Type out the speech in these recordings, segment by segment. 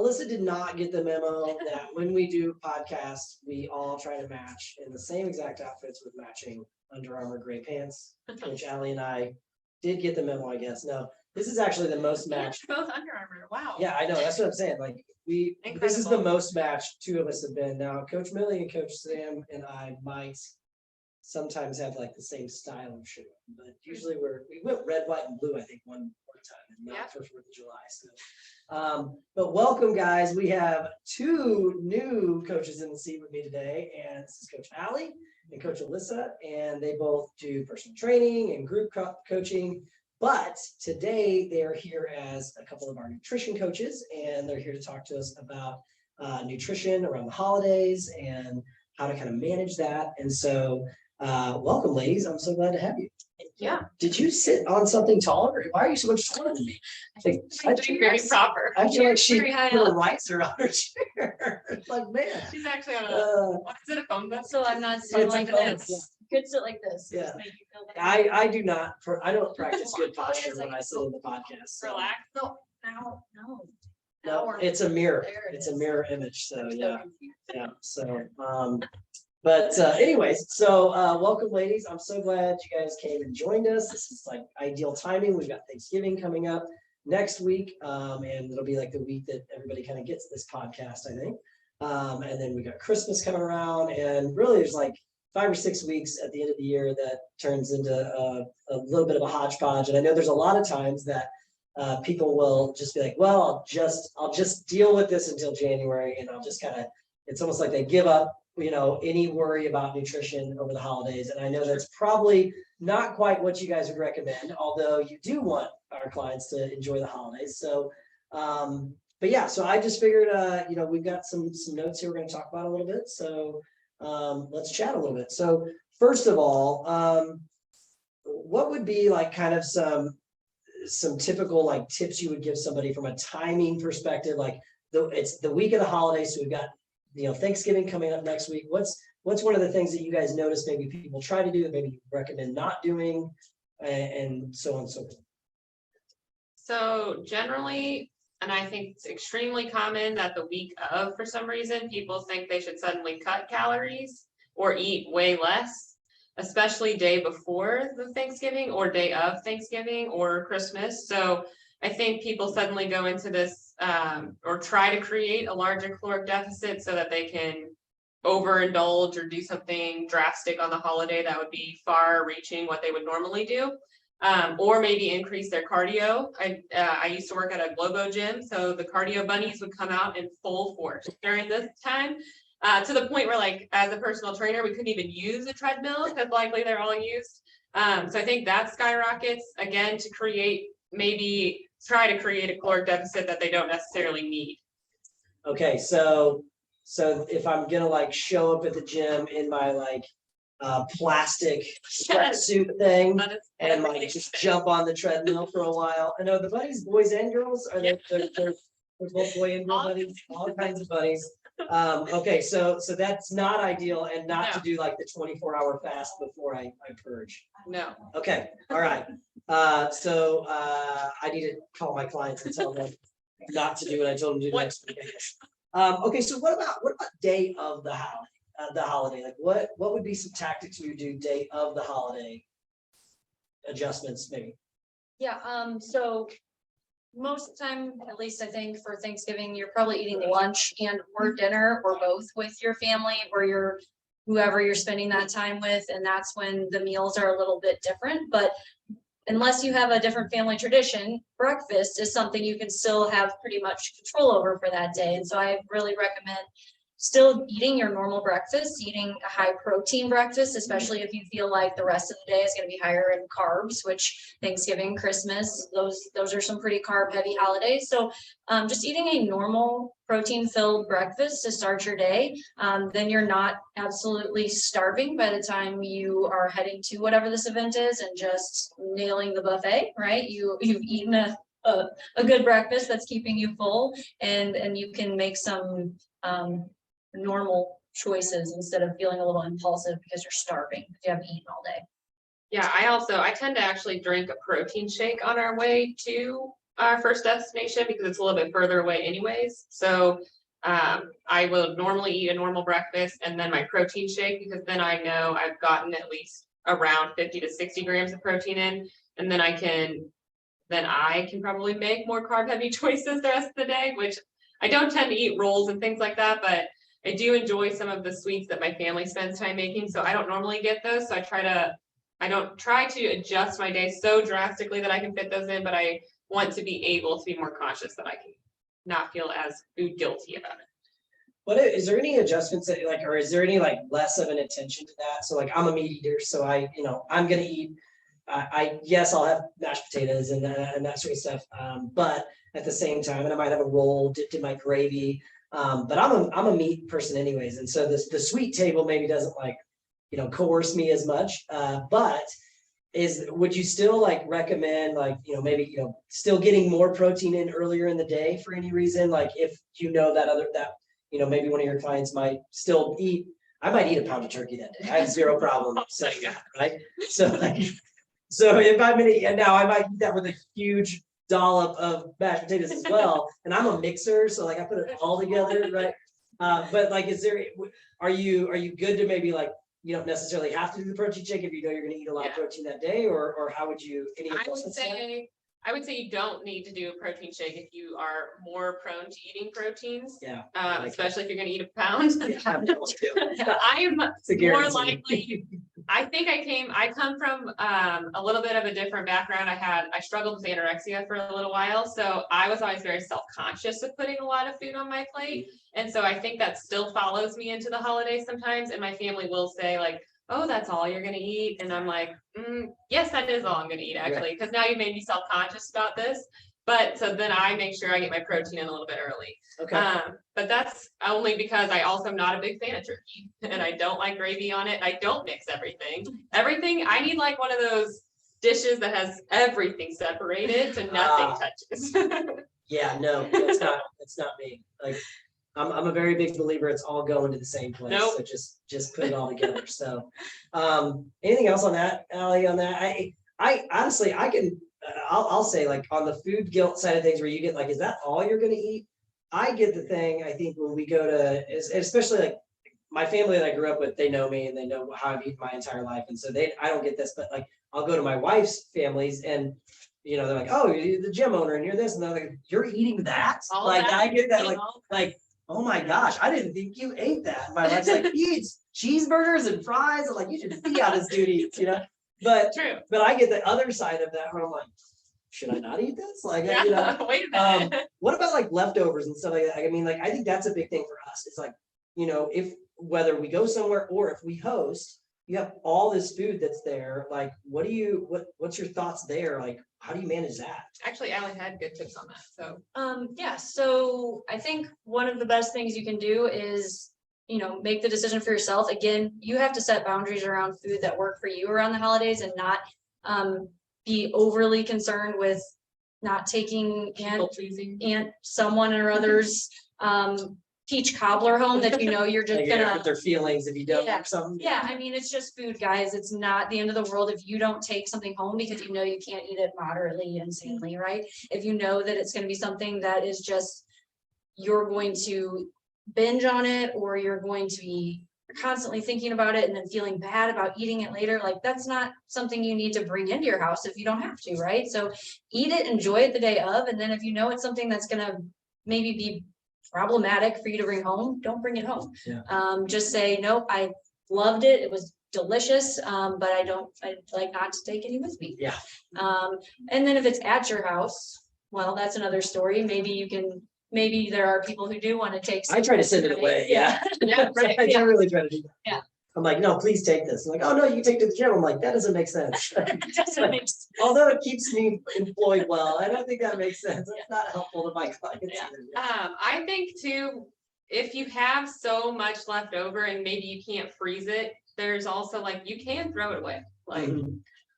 Alyssa did not get the memo that when we do podcasts, we all try to match in the same exact outfits with matching Under Armour gray pants, which Allie and I did get the memo, I guess. No, this is actually the most matched. Both Under Armour. Wow. Yeah, I know. That's what I'm saying. Like this is the most matched two of us have been. Now, Coach Millie and Coach Sam and I might sometimes have like the same style of shoe, but usually we went red, white, and blue. I think one time, and not for 4th of July. So, but welcome, guys. We have two new coaches in the seat with me today, and this is Coach Allie and Coach Alyssa, and they both do personal training and group coaching. But today they are here as a couple of our nutrition coaches, and they're here to talk to us about nutrition around the holidays and how to kind of manage that. And so welcome, ladies. I'm so glad to have you. Yeah. Did you sit on something taller? Why are you so much taller than me? I'm doing very proper. I feel like she put high a up. riser on her chair. It's like, man. She's actually on a what is it, a phone book? So I'm not sitting It's a like phone, this. yeah. Could sit like this. Yeah. Just make you feel better. I do not, I don't practice good posture when I sit in the podcast. So. Relax. No, now, no. No, it's a mirror. It's a mirror image. So yeah. Yeah. So but anyways, so welcome, ladies. I'm so glad you guys came and joined us. This is like ideal timing. We've got Thanksgiving coming up next week, and it'll be like the week that everybody kind of gets this podcast, I think. And then we got Christmas coming around, and really there's like 5 or 6 weeks at the end of the year that turns into a little bit of a hodgepodge. And I know there's a lot of times that people will just be like, well, I'll just deal with this until January, and I'll just kind of, it's almost like they give up, you know, any worry about nutrition over the holidays. And I know that's probably not quite what you guys would recommend, although you do want our clients to enjoy the holidays. So, but yeah, so I just figured, you know, we've got some notes here we're going to talk about a little bit. So let's chat a little bit. So first of all, what would be like kind of some typical like tips you would give somebody from a timing perspective? Like it's the week of the holidays, so we've got, you know, Thanksgiving coming up next week. What's one of the things that you guys notice maybe people try to do that maybe you recommend not doing, and so on and so forth? So generally, and I think it's extremely common that the week of, for some reason, people think they should suddenly cut calories or eat way less, especially day before the Thanksgiving or day of Thanksgiving or Christmas. So I think people suddenly go into this or try to create a larger caloric deficit so that they can overindulge or do something drastic on the holiday that would be far reaching what they would normally do. Or maybe increase their cardio. I used to work at a Globo gym, so the cardio bunnies would come out in full force during this time, to the point where, like, as a personal trainer, we couldn't even use a treadmill because likely they're all used. So I think that skyrockets, again, to create, maybe try to create a caloric deficit that they don't necessarily need. Okay, so if I'm gonna like show up at the gym in my like plastic sweatsuit thing and like just jump on the treadmill for a while. I know the buddies, boys and girls, are they're both boy and girl buddies, all kinds of buddies. Okay, so that's not ideal, and not to do like the 24-hour fast before I purge. No. Okay, all right. So I need to call my clients and tell them not to do what I told them to do next week, I guess. Okay, so what about day of the holiday? Like what would be some tactics you would do day of the holiday? Adjustments maybe. Yeah, so most of the time, at least I think for Thanksgiving, you're probably eating lunch and or dinner or both with your family or whoever you're spending that time with, and that's when the meals are a little bit different. But unless you have a different family tradition, breakfast is something you can still have pretty much control over for that day. And so I really recommend still eating your normal breakfast, eating a high protein breakfast, especially if you feel like the rest of the day is going to be higher in carbs, which Thanksgiving, Christmas, those are some pretty carb heavy holidays. So just eating a normal protein filled breakfast to start your day, then you're not absolutely starving by the time you are heading to whatever this event is and just nailing the buffet, right? You've eaten a good breakfast that's keeping you full, and you can make some normal choices instead of feeling a little impulsive because you're starving if you haven't eaten all day. Yeah, I tend to actually drink a protein shake on our way to our first destination because it's a little bit further away anyways. So I will normally eat a normal breakfast and then my protein shake, because then I know I've gotten at least around 50 to 60 grams of protein in, and then I can probably make more carb heavy choices the rest of the day, which I don't tend to eat rolls and things like that, but I do enjoy some of the sweets that my family spends time making. So I don't normally get those. So I don't try to adjust my day so drastically that I can fit those in, but I want to be able to be more conscious that I can not feel as food guilty about it. What is there any adjustments that like, or is there any like less of an attention to that? So like I'm a meat eater, so I'm gonna eat. Yes, I'll have mashed potatoes and that sort of stuff. But at the same time, and I might have a roll dipped in my gravy. But I'm a meat person anyways, and so the sweet table maybe doesn't like, coerce me as much. But would you still like recommend like, maybe, still getting more protein in earlier in the day for any reason? Like if maybe one of your clients might still eat, I might eat a pound of turkey that day. I have zero problem saying that, right? So if I'm gonna, and now I might eat that with a huge dollop of mashed potatoes as well. And I'm a mixer, so like I put it all together, right? But like, are you good to maybe like, you don't necessarily have to do the protein shake if you know you're gonna eat a lot of protein that day, or how would you? I would say you don't need to do a protein shake if you are more prone to eating proteins. Yeah. Especially if you're gonna eat a pound. Yeah, I am more guarantee. likely, I come from a little bit of a different background. I struggled with anorexia for a little while. So I was always very self-conscious of putting a lot of food on my plate. And so I think that still follows me into the holidays sometimes. And my family will say like, oh, that's all you're gonna eat. And I'm like, yes, that is all I'm gonna eat actually. Because now you made me self-conscious about this. But so then I make sure I get my protein in a little bit early. Okay. But that's only because I also am not a big fan of turkey and I don't like gravy on it. I don't mix everything. I need like one of those dishes that has everything separated so nothing touches. Yeah, no, it's not me. Like I'm a very big believer it's all going to the same place. Nope. So just put it all together. So anything else on that, Allie, on that? I honestly I'll say like on the food guilt side of things where you get like, is that all you're gonna eat? I get the thing, I think when we go to, especially like my family that I grew up with, they know me and they know how I've eaten my entire life. And so I don't get this, but like I'll go to my wife's families and they're like, oh, you're the gym owner and you're this, and they're like, you're eating that? All like that, I get that like, oh my gosh, I didn't think you ate that. My wife's like, he eats cheeseburgers and fries. I'm like, you should see how this dude eats, But True. But I get the other side of that where I'm like, should I not eat this? Like, Wait a minute. what about like leftovers and stuff like that? I mean, like, I think that's a big thing for us. It's like, if whether we go somewhere or if we host, you have all this food that's there. Like, what's your thoughts there? Like, how do you manage that? Actually, Allie had good tips on that. So So I think one of the best things you can do is, make the decision for yourself. Again, you have to set boundaries around food that work for you around the holidays and not be overly concerned with not taking people pleasing. and someone or others peach cobbler home that you're just Like, gonna with their feelings if you don't Yeah. or something. Yeah, I mean, it's just food, guys. It's not the end of the world if you don't take something home because you can't eat it moderately and sanely, right? If you know that it's gonna be something that is just, you're going to binge on it, or you're going to be constantly thinking about it and then feeling bad about eating it later, like that's not something you need to bring into your house if you don't have to, right? So eat it, enjoy it the day of, and then if it's something that's gonna maybe be problematic for you to bring home, don't bring it home. Yeah. Just say, nope, I loved it. It was delicious. But I'd like not to take any with me. Yeah. And then if it's at your house, well, that's another story. Maybe there are people who do want to take. I try to send it away. Yeah. Right. I really try to do that. Yeah. I'm like, no, please take this. I'm like, oh no, you can take it to the gym. I'm like, that doesn't make sense. Although it keeps me employed well, I don't think that makes sense. It's not helpful to my clients. Yeah. Either. I think too, if you have so much left over and maybe you can't freeze it, there's also like, you can throw it away. Like,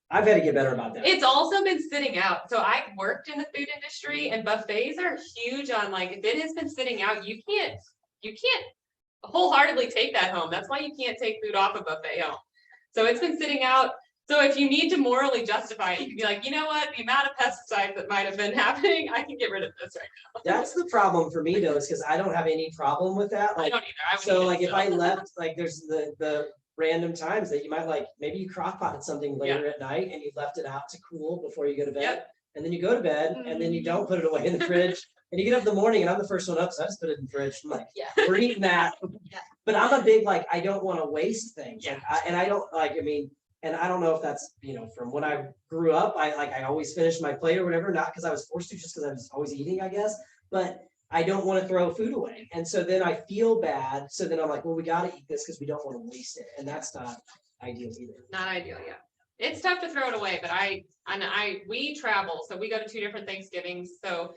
I've had to get better about that. it's also been sitting out. So I worked in the food industry and buffets are huge on like, if it has been sitting out, you can't wholeheartedly take that home. That's why you can't take food off a buffet home. So it's been sitting out. So if you need to morally justify it, you can be like, you know what, the amount of pesticides that might have been happening, I can get rid of this right now. That's the problem for me though, is because I don't have any problem with that. I Like, don't either. I would so eat it like if still. I left, like there's the random times that you might like, maybe you crock potted something later at night and you left it out to cool before you go to bed. Yep. And then you go to bed and then you don't put it away in the fridge and you get up in the morning and I'm the first one up, so I just put it in the fridge. I'm like, Yeah. we're eating that. Yeah. But I'm a big, like, I don't want to waste things. Yeah. Like, and I don't like, I mean, and I don't know if that's, you know, from when I grew up, I always finished my plate or whatever, not because I was forced to, just because I was always eating, I guess. But I don't want to throw food away. And so then I feel bad. So then I'm like, well, we got to eat this because we don't want to waste it. And that's not ideal either. Not ideal, yeah. It's tough to throw it away, but we travel, so we go to 2 different Thanksgivings, so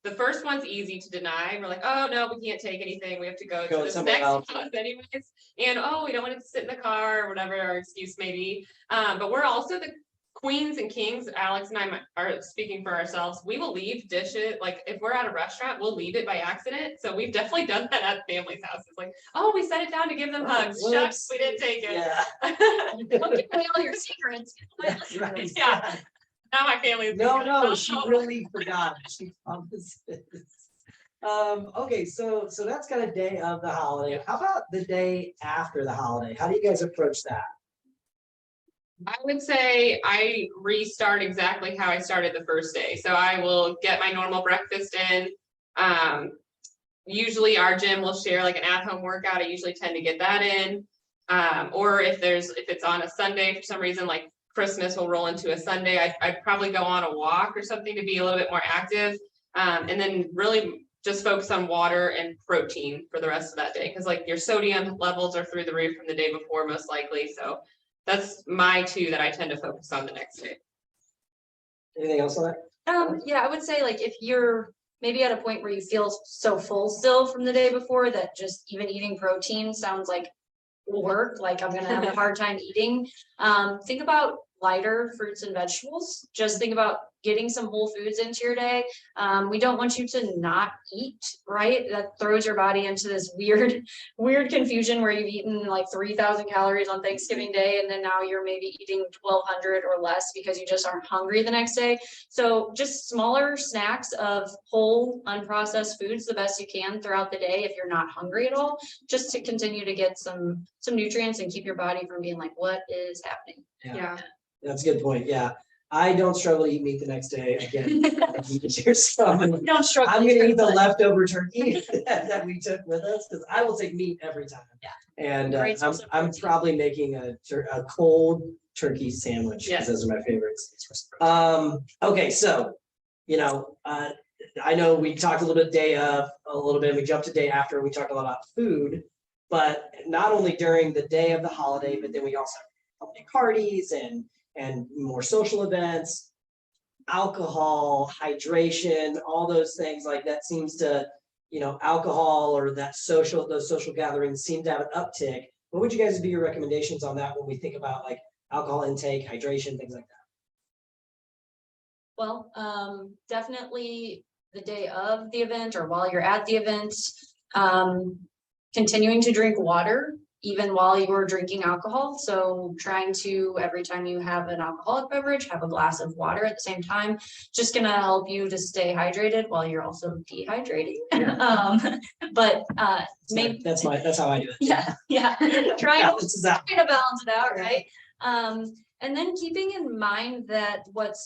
the first one's easy to deny. We're like, oh, no, we can't take anything. We have to go Go to the somewhere next else. house anyways. And, oh, we don't want it to sit in the car or whatever our excuse may be. But we're also the queens and kings. Alex and I are speaking for ourselves. We will leave dishes, like if we're at a restaurant, we'll leave it by accident. So we've definitely done that at family's house. It's like, oh, we set it down to give them hugs. Whoops. Shucks, we didn't take it. Yeah. Don't give away all your secrets. That's right. Yeah. Now my family is. No, she really forgot. She promises. Okay, so that's kind of day of the holiday. How about the day after the holiday? How do you guys approach that? I would say I restart exactly how I started the first day. So I will get my normal breakfast in. Usually our gym will share like an at-home workout. I usually tend to get that in. Or if it's on a Sunday for some reason, like Christmas will roll into a Sunday, I'd probably go on a walk or something to be a little bit more active. And then really just focus on water and protein for the rest of that day. Cause like your sodium levels are through the roof from the day before, most likely. So that's my 2 that I tend to focus on the next day. Anything else on that? Yeah, I would say like if you're maybe at a point where you feel so full still from the day before that just even eating protein sounds like work, like I'm gonna have a hard time eating. Think about lighter fruits and vegetables. Just think about getting some whole foods into your day. We don't want you to not eat, right? That throws your body into this weird confusion where you've eaten like 3,000 calories on Thanksgiving Day, and then now you're maybe eating 1,200 or less because you just aren't hungry the next day. So just smaller snacks of whole unprocessed foods the best you can throughout the day if you're not hungry at all, just to continue to get some nutrients and keep your body from being like, what is happening? Yeah. That's a good point. Yeah. I don't struggle to eat meat the next day. Again, Don't struggle. I'm gonna eat the leftover turkey that we took with us because I will take meat every time. Yeah. And Great source of I'm protein. probably making a cold turkey sandwich Yeah. because those are my favorites. Okay, so you know, I know we talked a little bit day of, a little bit. We jumped to day after. We talked a lot about food, but not only during the day of the holiday, but then we also have holiday parties and more social events, alcohol, hydration, all those things like that seems to, you know, alcohol or those social gatherings seem to have an uptick. What would you guys be your recommendations on that when we think about like alcohol intake, hydration, things like that? Well, definitely the day of the event or while you're at the event, continuing to drink water even while you're drinking alcohol. So trying to, every time you have an alcoholic beverage, have a glass of water at the same time, just gonna help you to stay hydrated while you're also dehydrating. But maybe That's how I do it. yeah, trying Balance is out. to balance it out, right? And then keeping in mind that what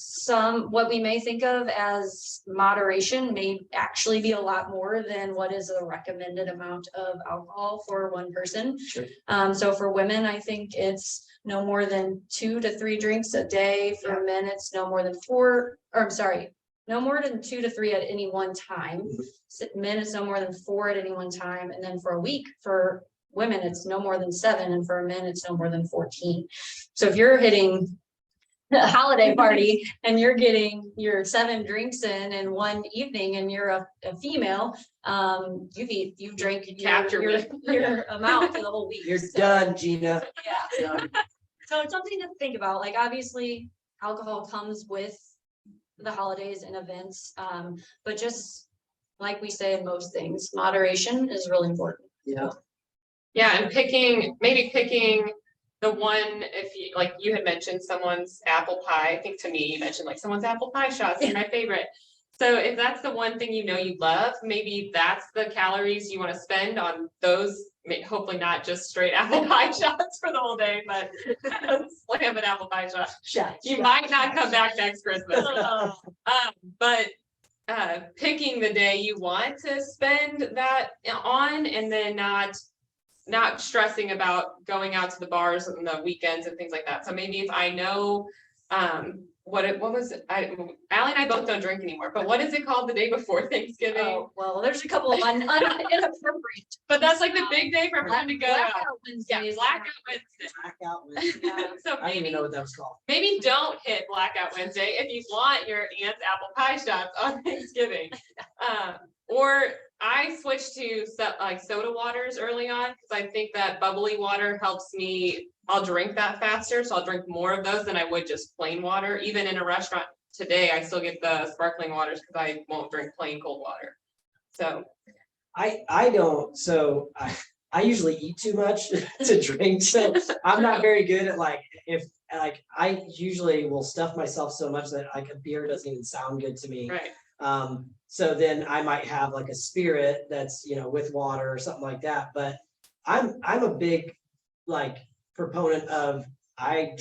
we may think of as moderation may actually be a lot more than what is a recommended amount of alcohol for one person. Sure. So for women, I think it's no more than 2 to 3 drinks a day. For men, it's no more than 4, or I'm sorry, no more than 2 to 3 at any one time. Men, it's no more than 4 at any one time. And then for a week, for women, it's no more than 7, and for men, it's no more than 14. So if you're hitting a holiday party and you're getting your 7 drinks in one evening, and you're a female, you've drank your amount for the whole week. You're done, Gina. Yeah. So it's something to think about. Like obviously, alcohol comes with the holidays and events, but just like we say in most things, moderation is really important. Yeah. Yeah, and picking the one, if you, like you had mentioned someone's apple pie, I think to me, you mentioned like someone's apple pie shots are my favorite. So if that's the one thing you know you love, maybe that's the calories you want to spend on those. Hopefully not just straight apple pie shots for the whole day, but slam an apple pie shot. You might not come back next Christmas. But picking the day you want to spend that on, and then not stressing about going out to the bars on the weekends and things like that. So maybe if I know, what was it? Ally and I both don't drink anymore, but what is it called the day before Thanksgiving? Oh, well, there's a couple of inappropriate. But that's like the big day for everyone to go out. Blackout Yeah, Wednesdays. Blackout Wednesday. Blackout Wednesday. So I didn't even maybe, know what that was called. maybe don't hit Blackout Wednesday if you want your aunt's apple pie shots on Thanksgiving. Or I switched to like soda waters early on, because I think that bubbly water helps me. I'll drink that faster, so I'll drink more of those than I would just plain water. Even in a restaurant today, I still get the sparkling waters because I won't drink plain cold water. So I don't, so I usually eat too much to drink, so I'm not very good at like, if, like, I usually will stuff myself so much that like a beer doesn't even sound good to me. right, So then I might have like a spirit that's, you know, with water or something like that, but I'm a big like proponent of, I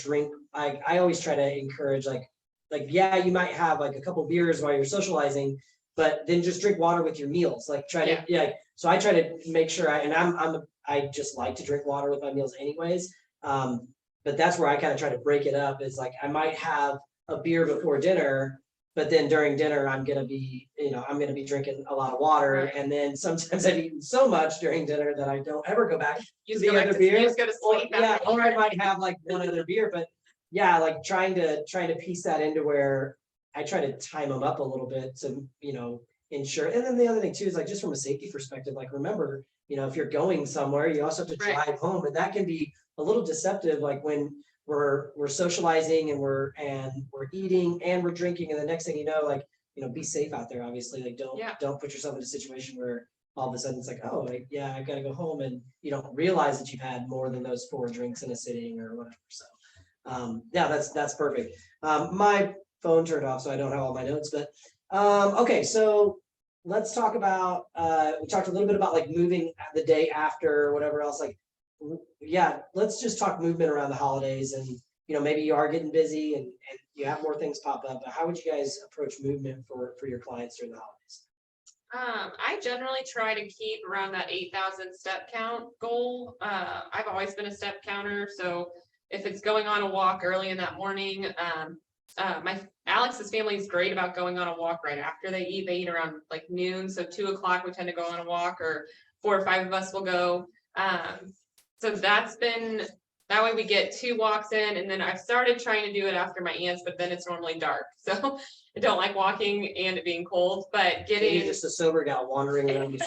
always try to encourage like, yeah, you might have like a couple beers while you're socializing, but then just drink water with your meals, like try to, yeah. So I try to make sure I just like to drink water with my meals anyways. But that's where I kind of try to break it up, is like, I might have a beer before dinner, but then during dinner, I'm gonna be drinking a lot of water. Right. And then sometimes I've eaten so much during dinner that I don't ever go back you to just the go back other to, beer. you just go to Or, sleep. yeah, after or I dinner. might have like one other beer, but yeah, like trying to piece that into where I try to time them up a little bit to, you know, ensure. And then the other thing too is like, just from a safety perspective, like remember, you know, if you're going somewhere, you also have to Right. drive home, and that can be a little deceptive, like when we're socializing and we're eating and we're drinking, and the next thing you know, like, you know, be safe out there, obviously, like don't put yourself in a situation where all of a sudden it's like, oh, like, yeah, I've got to go home, and you don't realize that you've had more than those 4 drinks in a sitting or whatever. So yeah, that's perfect. My phone turned off, so I don't have all my notes, but okay, so let's talk about, we talked a little bit about like moving the day after or whatever else, like, yeah, let's just talk movement around the holidays. And, you know, maybe you are getting busy and you have more things pop up, but how would you guys approach movement for your clients during the holidays? I generally try to keep around that 8,000 step count goal. I've always been a step counter, so if it's going on a walk early in that morning, Alex's family is great about going on a walk right after they eat. They eat around like noon, so 2 o'clock we tend to go on a walk, or 4 or 5 of us will go. So that's been, that way we get 2 walks in, and then I've started trying to do it after my aunt's, but then it's normally dark, so I don't like walking and it being cold, but You're getting just a sober gal wandering around.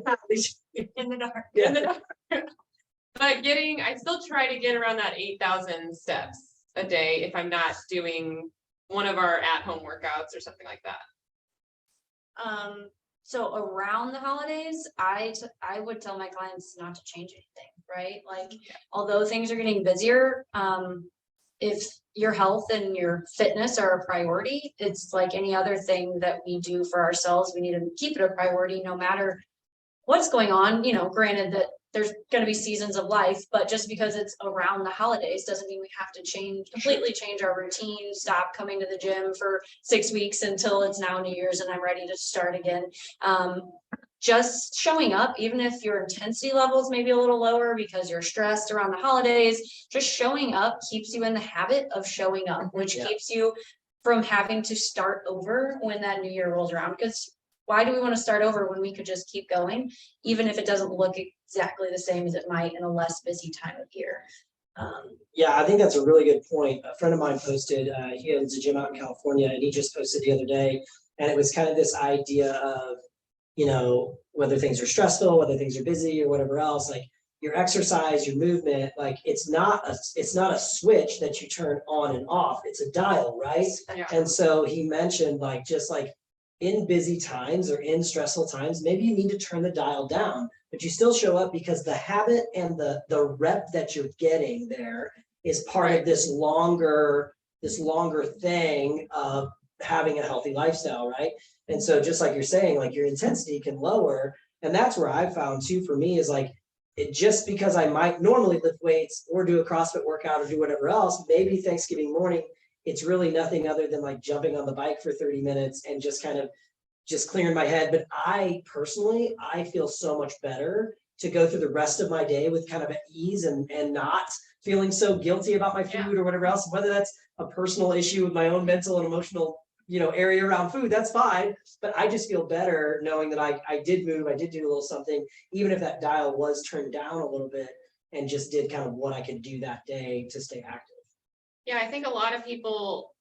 At least- In the dark. Yeah. in the dark. But I still try to get around that 8,000 steps a day if I'm not doing one of our at-home workouts or something like that. So around the holidays, I would tell my clients not to change anything, right? Like, although things are getting busier, if your health and your fitness are a priority, it's like any other thing that we do for ourselves. We need to keep it a priority no matter what's going on. You know, granted that there's gonna be seasons of life, but just because it's around the holidays doesn't mean we have to completely change our routine, stop coming to the gym for 6 weeks until it's now New Year's and I'm ready to start again. Just showing up, even if your intensity levels may be a little lower because you're stressed around the holidays, just showing up keeps you in the habit of showing up, which keeps you from having to start over when that new year rolls around. Because why do we want to start over when we could just keep going, even if it doesn't look exactly the same as it might in a less busy time of year? Yeah, I think that's a really good point. A friend of mine posted, he owns a gym out in California, and he just posted the other day, and it was kind of this idea of, you know, whether things are stressful, whether things are busy or whatever else, like your exercise, your movement, like it's not a switch that you turn on and off. It's a dial, right? Yeah. And so he mentioned like, just like in busy times or in stressful times, maybe you need to turn the dial down, but you still show up because the habit and the rep that you're getting there is part of Right. this longer thing of having a healthy lifestyle, right? And so just like you're saying, like your intensity can lower. And that's where I found too, for me, is like, it just because I might normally lift weights or do a CrossFit workout or do whatever else, maybe Thanksgiving morning, it's really nothing other than like jumping on the bike for 30 minutes and just kind of just clearing my head. But I personally, I feel so much better to go through the rest of my day with kind of at ease and not feeling so guilty about my food or whatever else, whether that's a personal issue with my own mental and emotional, area around food, that's fine. But I just feel better knowing that I did move, I did do a little something, even if that dial was turned down a little bit, and just did kind of what I could do that day to stay active. Yeah, I think a lot of people,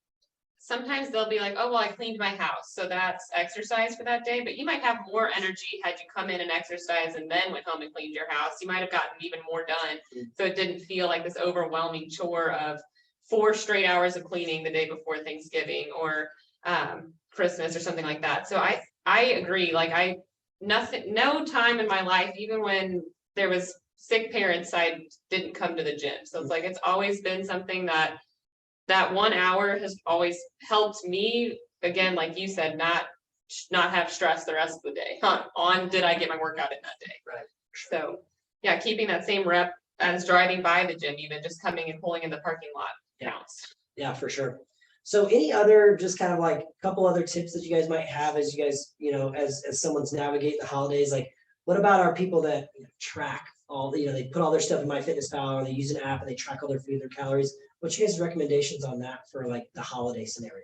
sometimes they'll be like, oh, well, I cleaned my house, so that's exercise for that day, but you might have more energy had you come in and exercise and then went home and cleaned your house. You might have gotten even more done. So it didn't feel like this overwhelming chore of 4 straight hours of cleaning the day before Thanksgiving or Christmas or something like that. So I agree. Like no time in my life, even when there was sick parents, I didn't come to the gym. So it's like, it's always been something that 1 hour has always helped me, again, like you said, not have stress the rest of the day on did I get my workout in that day. Right. So yeah, keeping that same rep as driving by the gym, even just coming and pulling in the parking lot counts. Yeah, for sure. So any other, just kind of like a couple other tips that you guys might have as you guys, as someone's navigating the holidays, like what about our people that track all the, they put all their stuff in MyFitnessPal, or they use an app and they track all their food, their calories. What's your guys' recommendations on that for like the holiday scenario?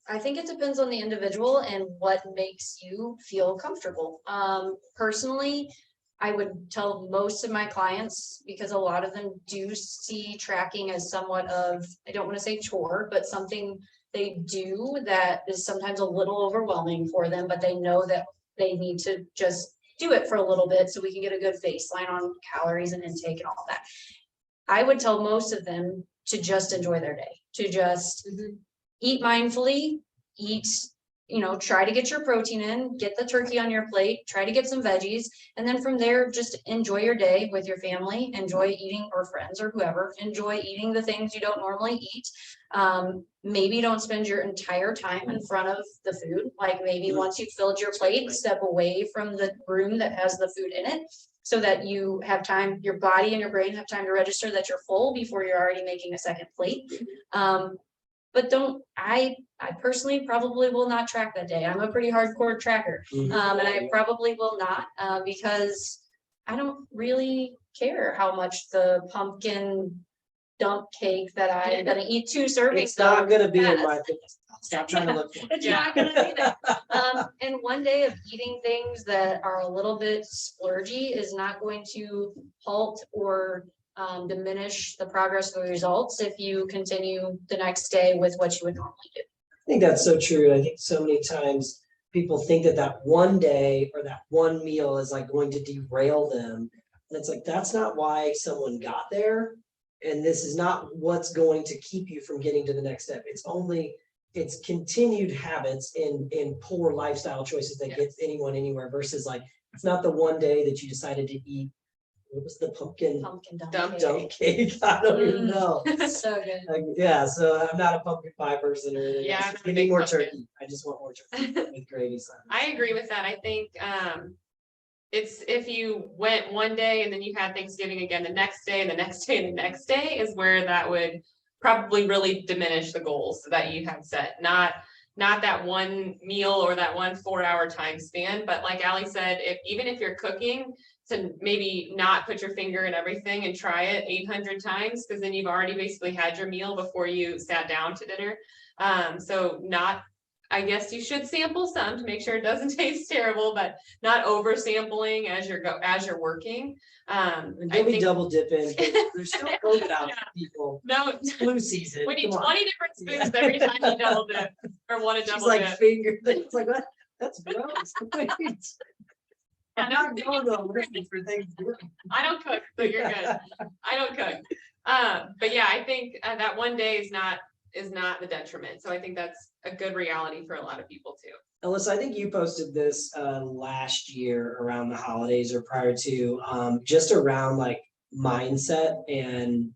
I think it depends on the individual and what makes you feel comfortable. Personally, I would tell most of my clients, because a lot of them do see tracking as somewhat of, I don't want to say chore, but something they do that is sometimes a little overwhelming for them, but they know that they need to just do it for a little bit so we can get a good baseline on calories and intake and all that. I would tell most of them to just enjoy their day, to just eat mindfully, try to get your protein in, get the turkey on your plate, try to get some veggies, and then from there, just enjoy your day with your family, enjoy eating, or friends or whoever, enjoy eating the things you don't normally eat. Maybe don't spend your entire time in front of the food. Like maybe once you've filled your plate, step away from the room that has the food in it, so that you have time, your body and your brain have time to register that you're full before you're already making a second plate. But I personally probably will not track that day. I'm a pretty hardcore tracker. And I probably will not, because I don't really care how much the pumpkin dump cake that I'm gonna eat 2 servings. It's not gonna be in has. my fitness. Stop trying to look for it. It's not gonna be there. And one day of eating things that are a little bit splurgy is not going to halt or diminish the progress of the results if you continue the next day with what you would normally do. I think that's so true. I think so many times people think that one day or that one meal is like going to derail them. And it's like, that's not why someone got there. And this is not what's going to keep you from getting to the next step. It's continued habits in poor lifestyle choices that get anyone anywhere, versus like, it's not the one day that you decided to eat. What was the pumpkin dump cake? I don't even know. So good. Yeah, so I'm not a pumpkin pie person or anything. Yeah, Just I'm a give me big more pumpkin. turkey. I just want more turkey with gravy. I agree with that. I think it's if you went one day and then you had Thanksgiving again the next day and the next day and the next day is where that would probably really diminish the goals that you had set. Not that one meal or that one 4-hour time span, but like Ali said, even if you're cooking, to maybe not put your finger in everything and try it 800 times, because then you've already basically had your meal before you sat down to dinner. I guess you should sample some to make sure it doesn't taste terrible, but not over sampling as you're working. And then we double dip in. There's still COVID out, people. No, It's flu season. we need Come on. 20 different spoons every time you double dip or want to She's double like dip. finger. It's like what? That's gross. Yeah, I'm no, not going to listen for Thanksgiving. I don't cook, so you're good. I don't cook. But yeah, I think that one day is not, is not the detriment. So I think that's a good reality for a lot of people too. Alyssa, I think you posted this last year around the holidays or prior to, just around like mindset and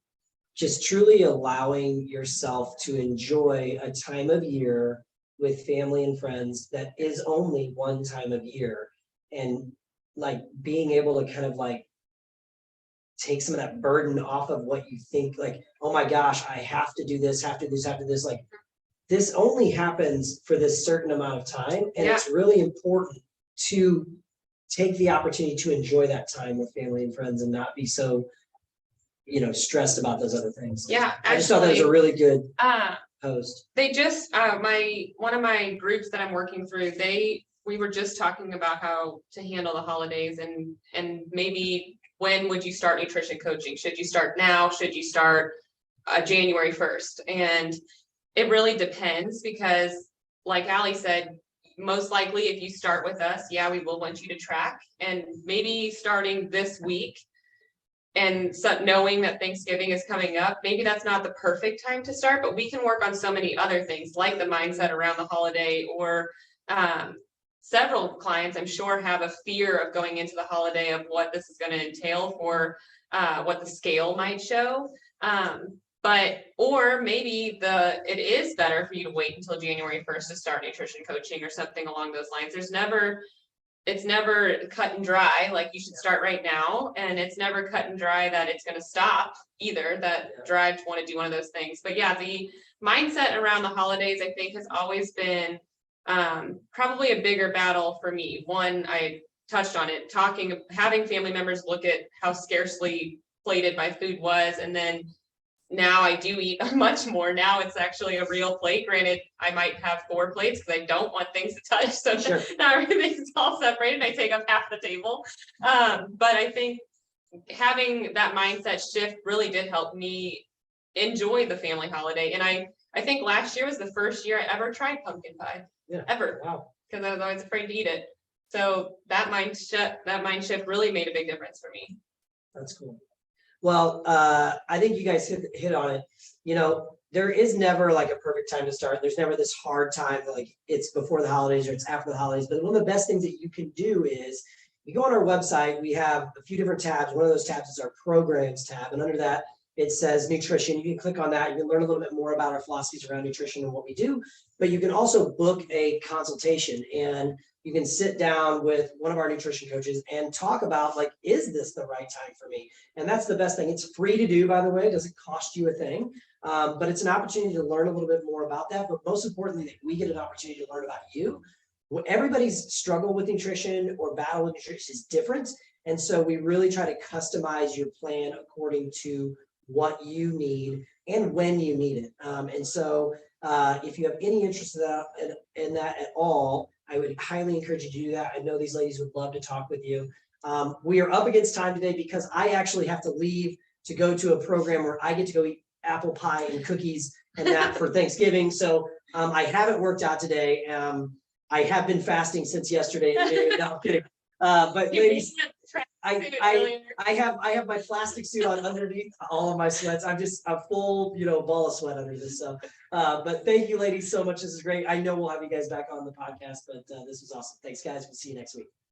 just truly allowing yourself to enjoy a time of year with family and friends that is only one time of year. And like being able to kind of like take some of that burden off of what you think, like, oh my gosh, I have to do this, have to do this, have to do this. Like, this only happens for this certain amount of time. And it's really important to take the opportunity to enjoy that time with family and friends and not be so, you know, stressed about those other things. Yeah, I just thought that was a really good post. They just one of my groups that I'm working through, we were just talking about how to handle the holidays and maybe when would you start nutrition coaching? Should you start now? Should you start January 1st? And it really depends because like Allie said, most likely if you start with us, yeah, we will want you to track, and maybe starting this week and so knowing that Thanksgiving is coming up, maybe that's not the perfect time to start, but we can work on so many other things like the mindset around the holiday, or several clients I'm sure have a fear of going into the holiday of what this is going to entail for what the scale might show. Or maybe it is better for you to wait until January 1st to start nutrition coaching or something along those lines. It's never cut and dry, like you should start right now. And it's never cut and dry that it's going to stop either, that drive to want to do one of those things. But yeah, the mindset around the holidays, I think, has always been probably a bigger battle for me. One, I touched on it, having family members look at how scarcely plated my food was. And then now I do eat much more. Now it's actually a real plate. Granted, I might have 4 plates because I don't want things to touch. So Sure. now everything's all separated. I take up half the table. But I think having that mindset shift really did help me enjoy the family holiday. And I think last year was the first year I ever tried pumpkin pie. Yeah. Ever. Wow. Because I was always afraid to eat it. So that mind shift really made a big difference for me. That's cool. Well, I think you guys hit on it. You know, there is never like a perfect time to start. There's never this hard time, like it's before the holidays or it's after the holidays. But one of the best things that you can do is you go on our website. We have a few different tabs. One of those tabs is our programs tab. And under that, it says nutrition. You can click on that. You can learn a little bit more about our philosophies around nutrition and what we do. But you can also book a consultation, and you can sit down with one of our nutrition coaches and talk about, like, is this the right time for me? And that's the best thing. It's free to do, by the way. It doesn't cost you a thing, but it's an opportunity to learn a little bit more about that. But most importantly, we get an opportunity to learn about you. Everybody's struggle with nutrition or battle with nutrition is different. And so we really try to customize your plan according to what you need and when you need it. And so if you have any interest in that at all, I would highly encourage you to do that. I know these ladies would love to talk with you. We are up against time today because I actually have to leave to go to a program where I get to go eat apple pie and cookies and that for Thanksgiving. So I haven't worked out today. I have been fasting since yesterday. No, I'm kidding. But ladies, I have my plastic suit on underneath all of my sweats. I'm just a full, ball of sweat under this. So, but thank you, ladies, so much. This is great. I know we'll have you guys back on the podcast, but this was awesome. Thanks, guys. We'll see you next week.